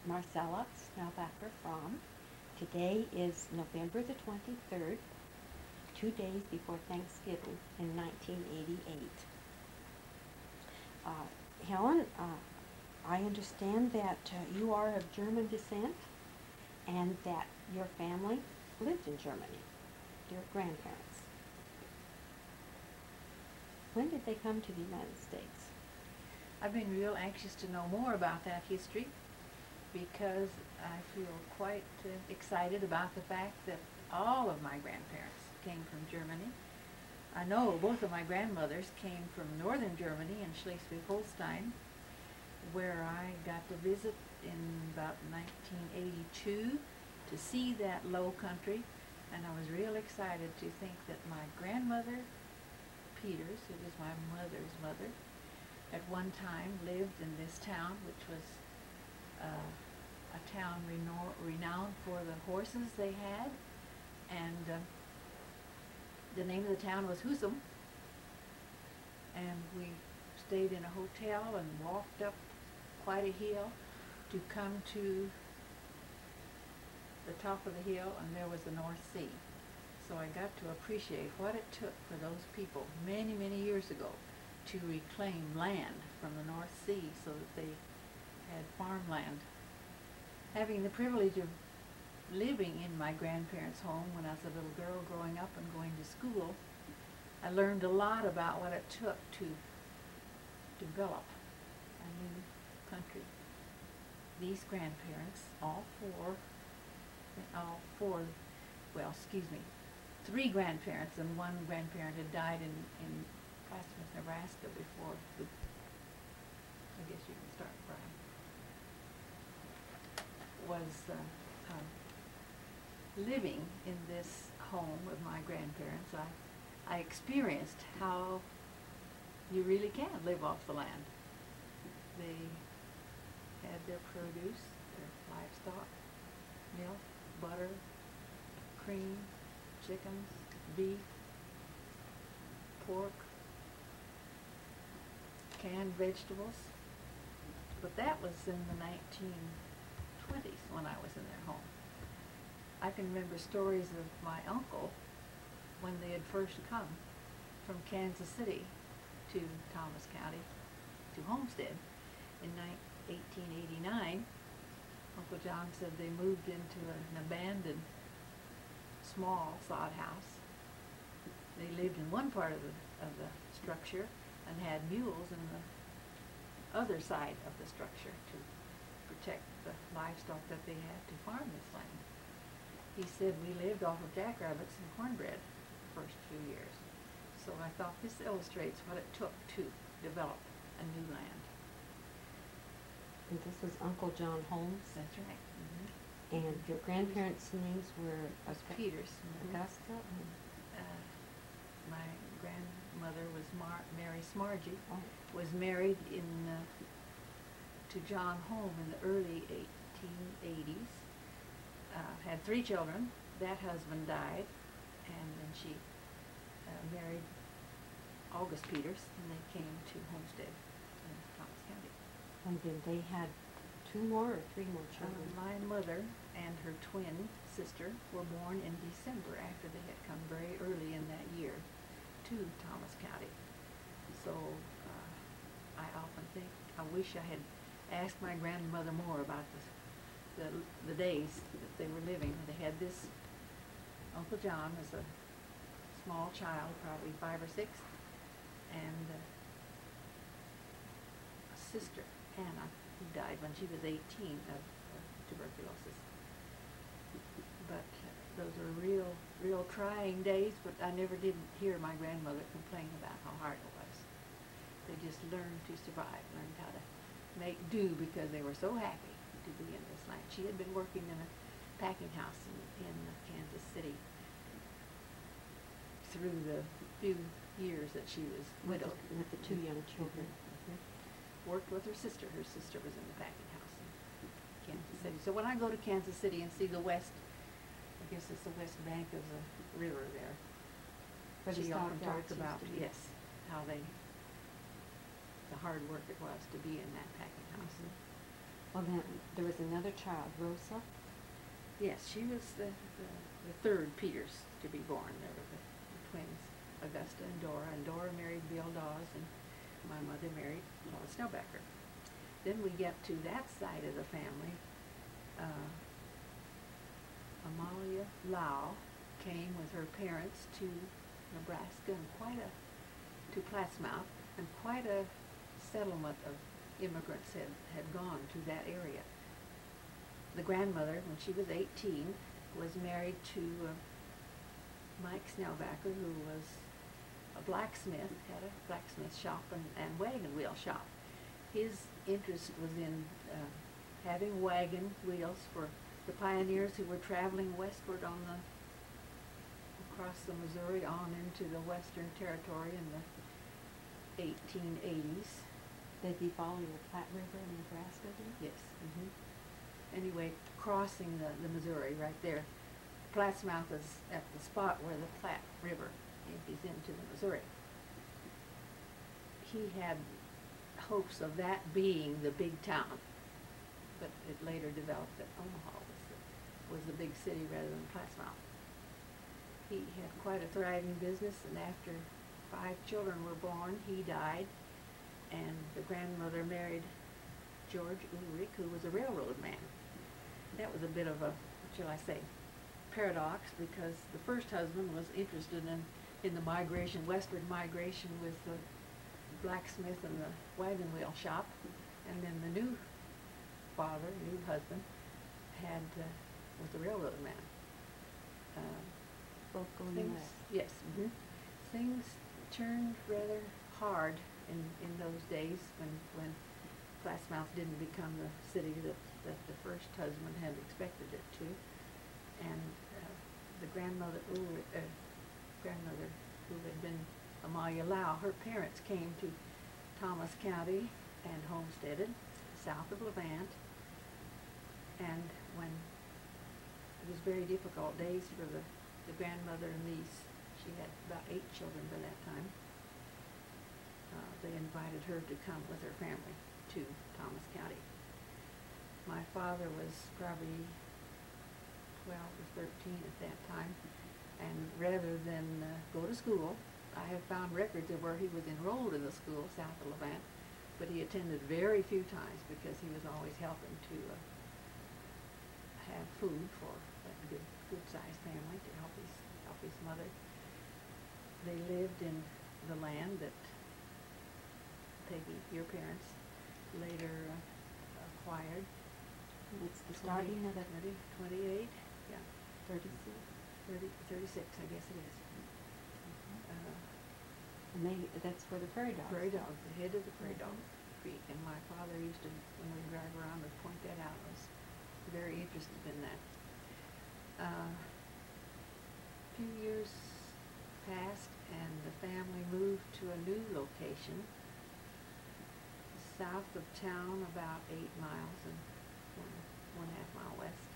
Marcella Snellbacker Frahm. Today is November the 23rd, 2 days before Thanksgiving in 1988. Helen, I understand that you are of German descent and that your family lived in Germany, your grandparents. When did they come to the United States? I've been real anxious to know more about that history because I feel quite excited about the fact that all of my grandparents came from Germany. I know both of my grandmothers came from northern Germany in Schleswig-Holstein, where I got to visit in about 1982 to see that low country, and I was real excited to think that my grandmother, Peters, who was my mother's mother, at one time lived in this town, which was a town renowned for the horses they had, and the name of the town was Husum, and we stayed in a hotel and walked up quite a hill to come to the top of the hill, and there was the North Sea. So I got to appreciate what it took for those people many, many years ago to reclaim land from the North Sea so that they had farmland. Having the privilege of living in my grandparents' home when I was a little girl growing up and going to school, I learned a lot about what it took to develop a new country. These grandparents, three grandparents, and one grandparent had died in Plattsmouth, Nebraska before I guess you can start, Brian, was living in this home with my grandparents. I experienced how you really can live off the land. They had their produce, their livestock, milk, butter, cream, chickens, beef, pork, canned vegetables. But that was in the 1920s when I was in their home. I can remember stories of my uncle when they had first come from Kansas City to Thomas County to Homestead in 1889. Uncle John said they moved into an abandoned small sod house. They lived in one part of the structure and had mules in the other side of the structure to protect the livestock that they had to farm this land. He said we lived off of jackrabbits and cornbread the first few years. So I thought this illustrates what it took to develop a new land. And this was Uncle John Holmes? That's right. Mm-hmm. And your grandparents' names were Peters. Augusta? My grandmother was Mary Smargy, Oh. was married to John Holmes in the early 1880s. Had 3 children. That husband died, and then she married August Peters, and they came to Homestead in Thomas County. And then they had 2 more or 3 more children? My mother and her twin sister were born in December after they had come very early in that year to Thomas County. So I often think, I wish I had asked my grandmother more about the days that they were living. They had this Uncle John as a small child, probably 5 or 6, and a sister, Anna, who died when she was 18 of tuberculosis. But those were real trying days, but I never did hear my grandmother complain about how hard it was. They just learned to survive, learned how to make do because they were so happy to be in this land. She had been working in a packing house in Kansas City through the few years that she was widowed. With the 2 young children. Mm-hmm. Worked with her sister. Her sister was in the packing house in Kansas City. So when I go to Kansas City and see the west, I guess it's the west bank of the river there, she often talks about, yes, how the hard work it was to be in that packing house. Mm-hmm. Well, Well, then, there was another child, Rosa. Yes, she was the third Peters to be born. There were the twins, Augusta and Dora married Bill Dawes, and my mother married Lois Snowbacker. Then we get to that side of the family. Amalia Lau came with her parents to Nebraska and to Plattsmouth, and quite a settlement of immigrants had gone to that area. The grandmother, when she was 18, was married to Mike Snellbacker, who was a blacksmith, had a blacksmith shop and wagon wheel shop. His interest was in having wagon wheels for the pioneers who were traveling westward across the Missouri on into the Western Territory in the 1880s. Did he follow the Platte River in Nebraska then? Yes. Anyway, crossing the Missouri right there. Plattsmouth is at the spot where the Platte River empties into the Missouri. He had hopes of that being the big town, but it later developed that Omaha was the big city rather than Plattsmouth. He had quite a thriving business, and after 5 children were born, he died, and the grandmother married George Ulrich, who was a railroad man. That was a bit of a, what shall I say, paradox, because the first husband was interested in the migration, westward migration with the blacksmith and the wagon wheel shop, and then the new husband was a railroad man. Both going west. Yes. Things turned rather hard in those days when Plattsmouth didn't become the city that the first husband had expected it to, and the grandmother who had been Amalia Lau, her parents came to Thomas County and homesteaded south of Levant, and when it was very difficult days for the grandmother and niece, she had about 8 children by that time, they invited her to come with her family to Thomas County. My father was probably 12 or 13 at that time, and rather than go to school, I have found records of where he was enrolled in the school south of Levant, but he attended very few times because he was always helping to have food for that good-sized family to help his mother. They lived in the land that Peggy, your parents, later acquired. It's the starting of the 28, yeah. 36. 36, I guess it is. And that's where the prairie dogs. Prairie dogs, the head of the Prairie Dog Creek. And my father used to, when we drive around, would point that out. I was very interested in that. A few years passed, and the family moved to a new location south of town, about 8 miles and 1.5 mile west.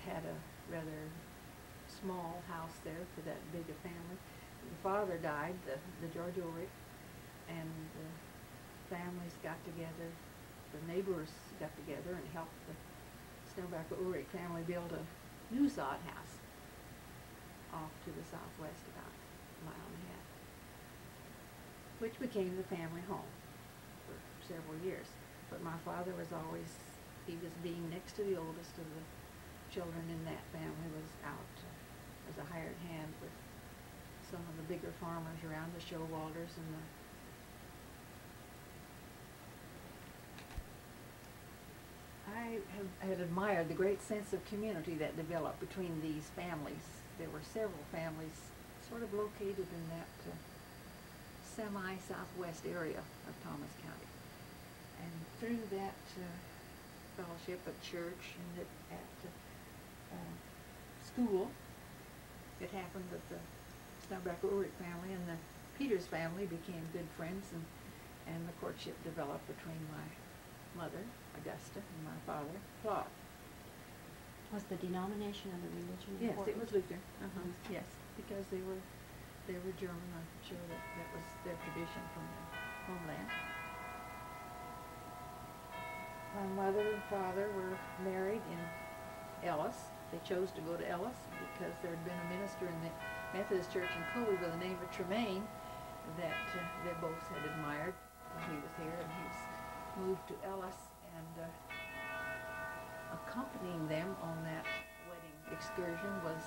Had a rather small house there for that big a family. The father died, the George Ulrich, and the families got together, the neighbors got together and helped the Snowbacker Ulrich family build a new sod house off to the southwest about 1.5 miles, which became the family home for several years. But my father was always, being next to the oldest of the children in that family, was out as a hired hand with some of the bigger farmers around, the Showalders and I had admired the great sense of community that developed between these families. There were several families sort of located in that semi-southwest area of Thomas County. And through that fellowship at church and at school, it happened that the Snowbacker Ulrich family and the Peters family became good friends, and the courtship developed between my mother, Augusta, and my father, Claude. Was the denomination of the religion Yes, important? it was Lutheran. Yes, because they were German. I'm sure that was their tradition from their homeland. My mother and father were married in Ellis. They chose to go to Ellis because there had been a minister in the Methodist Church in Colby by the name of Tremaine that they both had admired when he was here, and he's moved to Ellis, and accompanying them on that wedding excursion was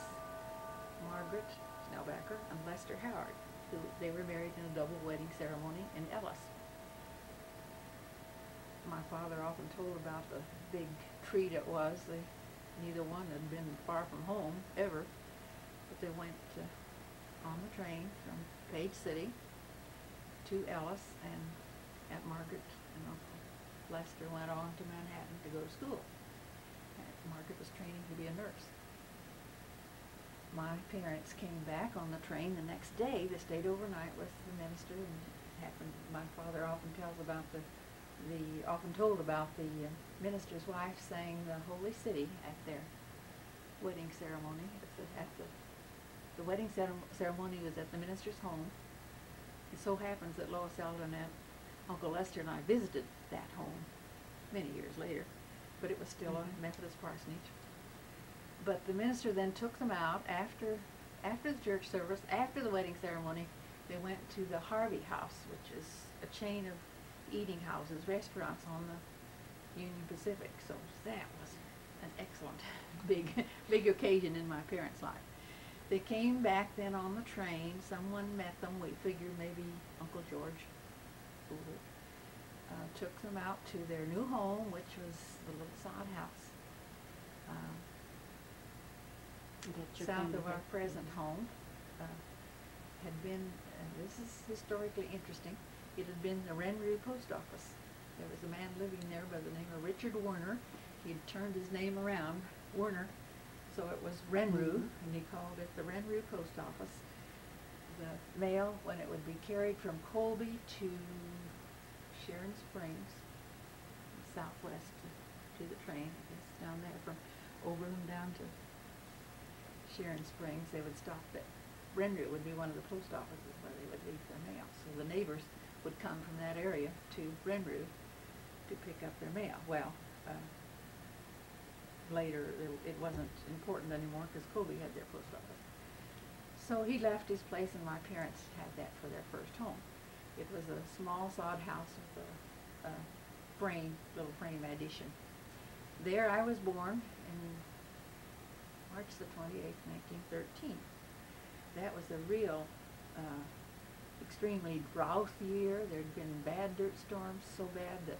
Margaret Snellbacker and Lester Howard, who they were married in a double wedding ceremony in Ellis. My father often told about the big treat it was. Neither one had been far from home ever, but they went on the train from Page City to Ellis, and Aunt Margaret and Uncle Lester went on to Manhattan to go to school. Margaret was training to be a nurse. My parents came back on the train the next day. They stayed overnight with the minister, and it happened. My father often tells about often told about the minister's wife sang the Holy City at their wedding ceremony. The wedding ceremony was at the minister's home. It so happens that Lois Eldon and Uncle Lester and I visited that home many years later, but it was still a Methodist parsonage. But the minister then took them out after the church service, after the wedding ceremony. They went to the Harvey House, which is a chain of eating houses, restaurants on the Union Pacific. So that was an excellent big occasion in my parents' life. They came back then on the train. Someone met them. We figured maybe Uncle George took them out to their new home, which was the little sod house south of our present home. Had been, this is historically interesting, it had been the Renru post office. There was a man living there by the name of Richard Werner. He had turned his name around, Werner, so it was Renru, and he called it the Renru post office. The mail, when it would be carried from Colby to Sharon Springs, southwest to the train, I guess down there from Overland down to Sharon Springs, they would stop at Renru would be one of the post offices where they would leave their mail. So the neighbors would come from that area to Renru to pick up their mail. Well, later it wasn't important anymore because Colby had their post office. So he left his place, and my parents had that for their first home. It was a small sod house with a little frame addition. There I was born in March the 28th, 1913. That was a real extremely drought year. There'd been bad dirt storms, so bad that